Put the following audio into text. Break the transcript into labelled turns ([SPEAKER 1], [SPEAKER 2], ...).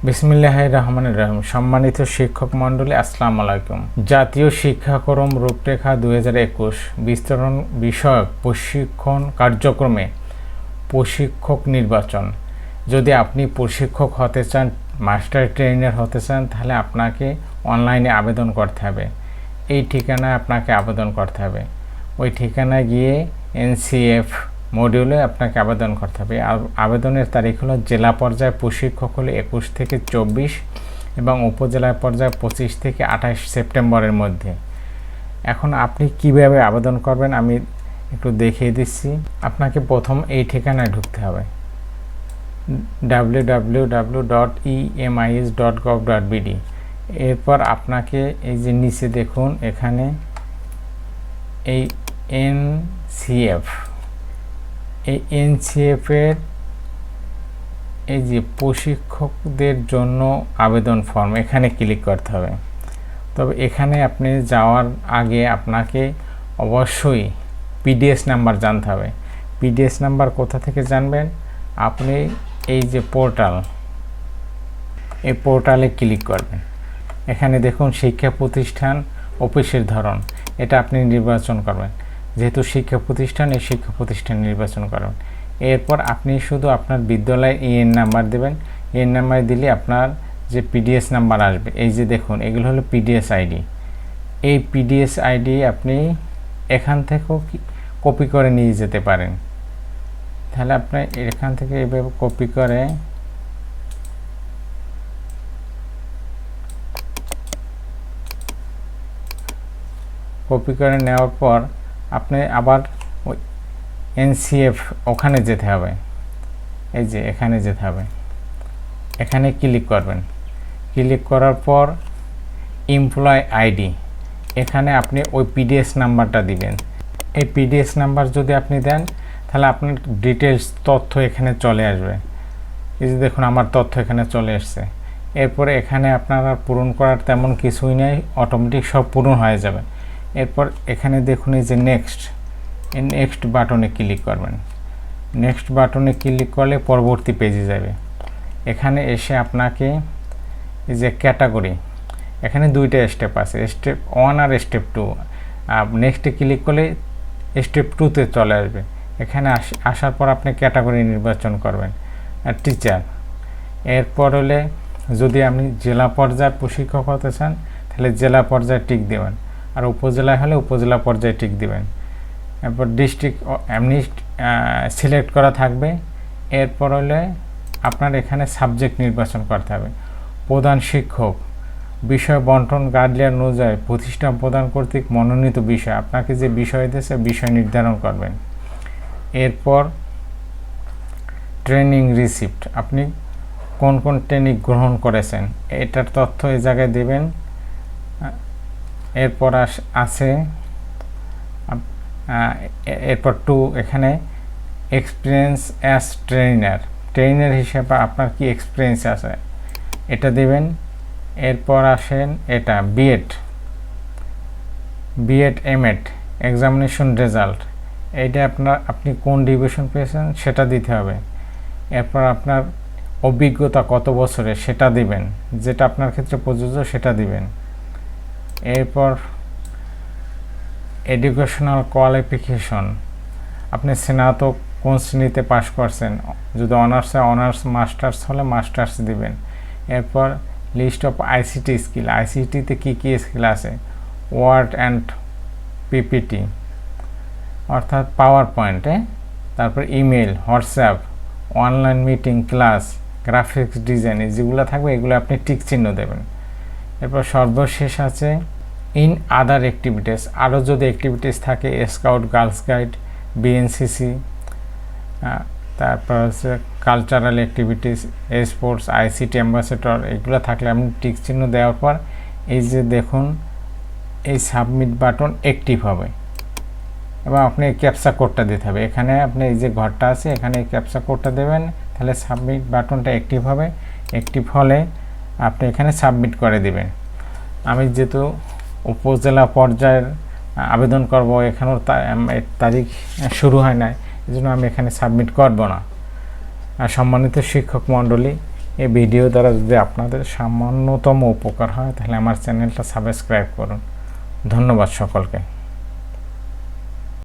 [SPEAKER 1] বিসমিল্লাহির রহমানির রহিম। সম্মানিত শিক্ষক মণ্ডলী, আসসালামু আলাইকুম। জাতীয় শিক্ষাক্রম রূপরেখা 2021 বিস্তরণ বিষয়ক প্রশিক্ষণ কার্যক্রমে প্রশিক্ষক নির্বাচন। যদি আপনি প্রশিক্ষক হতে চান, মাস্টার ট্রেনার হতে চান, তাহলে আপনাকে অনলাইনে আবেদন করতে হবে। এই ঠিকানায় আপনাকে আবেদন করতে হবে। ওই ঠিকানায় গিয়ে এনসিএফ মডিউলে আপনাকে আবেদন করতে হবে। আবেদনের তারিখ হলো জেলা পর্যায়ে প্রশিক্ষক হলে 21 থেকে 24 এবং উপজেলা পর্যায়ে 25 থেকে 28 সেপ্টেম্বরের মধ্যে। এখন আপনি কিভাবে আবেদন করবেন আমি একটু দেখিয়ে দিচ্ছি। আপনাকে প্রথম এই ঠিকানায় ঢুকতে হবে, www.emis.gov.bd। এরপর আপনাকে এই যে নিচে দেখুন, এখানে এই এনসিএফ, এই এনসিএফের এই যে প্রশিক্ষকদের জন্য আবেদন ফর্ম, এখানে ক্লিক করতে হবে। তবে এখানে আপনি যাওয়ার আগে আপনাকে অবশ্যই পিডিএস নাম্বার জানতে হবে। পিডিএস নাম্বার কোথা থেকে জানবেন? আপনি এই যে পোর্টাল, এই পোর্টালে ক্লিক করবেন। এখানে দেখুন শিক্ষা প্রতিষ্ঠান, অফিসের ধরন, এটা আপনি নির্বাচন করবেন। যেহেতু শিক্ষা প্রতিষ্ঠান, এই শিক্ষা প্রতিষ্ঠান নির্বাচন করবেন। এরপর আপনি শুধু আপনার বিদ্যালয়ের ইএন নাম্বার দেবেন। ইএন নাম্বার দিলে আপনার যে পিডিএস নাম্বার আসবে, এই যে দেখুন এগুলো হলো পিডিএস আইডি। এই পিডিএস আইডি আপনি এখান থেকেও কপি করে নিয়ে যেতে পারেন। তাহলে আপনি এখান থেকে এভাবে কপি করে নেওয়ার পর আপনি আবার ওই এনসিএফ ওখানে যেতে হবে। এই যে এখানে যেতে হবে, এখানে ক্লিক করবেন। ক্লিক করার পর এমপ্লয় আইডি, এখানে আপনি ওই পিডিএস নাম্বারটা দিবেন। এই পিডিএস নাম্বার যদি আপনি দেন, তাহলে আপনার ডিটেলস তথ্য এখানে চলে আসবে। এই যে দেখুন আমার তথ্য এখানে চলে এসছে। এরপরে এখানে আপনার আর পূরণ করার তেমন কিছুই নেই, অটোমেটিক সব পূরণ হয়ে যাবে। এরপর এখানে দেখুন এই যে নেক্সট, এই নেক্সট বাটনে ক্লিক করবেন। নেক্সট বাটনে ক্লিক করলে পরবর্তী পেজে যাবে। এখানে এসে আপনাকে এই যে ক্যাটাগরি, এখানে দুইটা স্টেপ আছে, স্টেপ 1 আর স্টেপ 2। নেক্সটে ক্লিক করলে স্টেপ 2তে চলে আসবে। এখানে আসার পর আপনি ক্যাটাগরি নির্বাচন করবেন, টিচার। এরপর হলে যদি আপনি জেলা পর্যায়ের প্রশিক্ষক হতে চান, তাহলে জেলা পর্যায়ে টিক দেবেন, আর উপজেলায় হলে উপজেলা পর্যায়ে টিক দিবেন। এরপর ডিস্ট্রিক্ট এমনি সিলেক্ট করা থাকবে। এরপর হলে আপনার এখানে সাবজেক্ট নির্বাচন করতে হবে। প্রধান শিক্ষক, বিষয় বন্টন গাইডলাইন অনুযায়ী প্রতিষ্ঠান প্রদান কর্তৃক মনোনীত বিষয়, আপনাকে যে বিষয় দিয়েছে বিষয় নির্ধারণ করবেন। এরপর ট্রেনিং রিসিপ্ট, আপনি কোন কোন ট্রেনিং গ্রহণ করেছেন এটার তথ্য এই জায়গায় দেবেন। এরপর আছে এরপর 2, এখানে এক্সপিরিয়েন্স অ্যাজ ট্রেনার হিসেবে আপনার কি এক্সপিরিয়েন্স আছে এটা দেবেন। এরপর আসেন এটা বিএড এমএড এক্সামিনেশন রেজাল্ট, এইটা আপনি কোন ডিভিশন পেয়েছেন সেটা দিতে হবে। এরপর আপনার অভিজ্ঞতা কত বছরের সেটা দিবেন, যেটা আপনার ক্ষেত্রে প্রযোজ্য সেটা দিবেন। এরপর এডুকেশনাল কোয়ালিফিকেশন, আপনি স্নাতক কোন শ্রেণীতে পাস করছেন, যদি অনার্সে অনার্স, মাস্টার্স হলে মাস্টার্স দিবেন। এরপর লিস্ট অফ আইসিটি স্কিল, আইসিটিতে কী কী স্কিল আছে, ওয়ার্ড অ্যান্ড পিপিটি অর্থাৎ পাওয়ার পয়েন্টে, তারপর email, WhatsApp, online meeting, class, graphics design, যেগুলো থাকবে এগুলো আপনি টিক চিহ্ন দেবেন। এরপর সর্বশেষ আছে ইন আদার অ্যাক্টিভিটিস, আরও যদি অ্যাক্টিভিটিস থাকে, স্কাউট, গার্লস গাইড, বিএনসিসি, তারপর হচ্ছে cultural activities, sports, ICT ambassador, এগুলো থাকলে আপনি টিক চিহ্ন দেওয়ার পর এই যে দেখুন এই সাবমিট বাটন অ্যাক্টিভ হবে এবং আপনি ক্যাপচা কোডটা দিতে হবে। এখানে আপনি এই যে ঘরটা আছে এখানে ক্যাপচা কোডটা দেবেন, তাহলে সাবমিট বাটনটা অ্যাক্টিভ হবে। অ্যাক্টিভ হলে আপনি এখানে সাবমিট করে দিবেন। আমি যেহেতু উপজেলা পর্যায়ের আবেদন করব, এখানেও তারিখ শুরু হয় নাই, এই জন্য আমি এখানে সাবমিট করব না। আর সম্মানিত শিক্ষক মণ্ডলী, এই ভিডিও দ্বারা যদি আপনাদের সামান্যতম উপকার হয় তাহলে আমার চ্যানেলটা সাবস্ক্রাইব করুন। ধন্যবাদ সকলকে।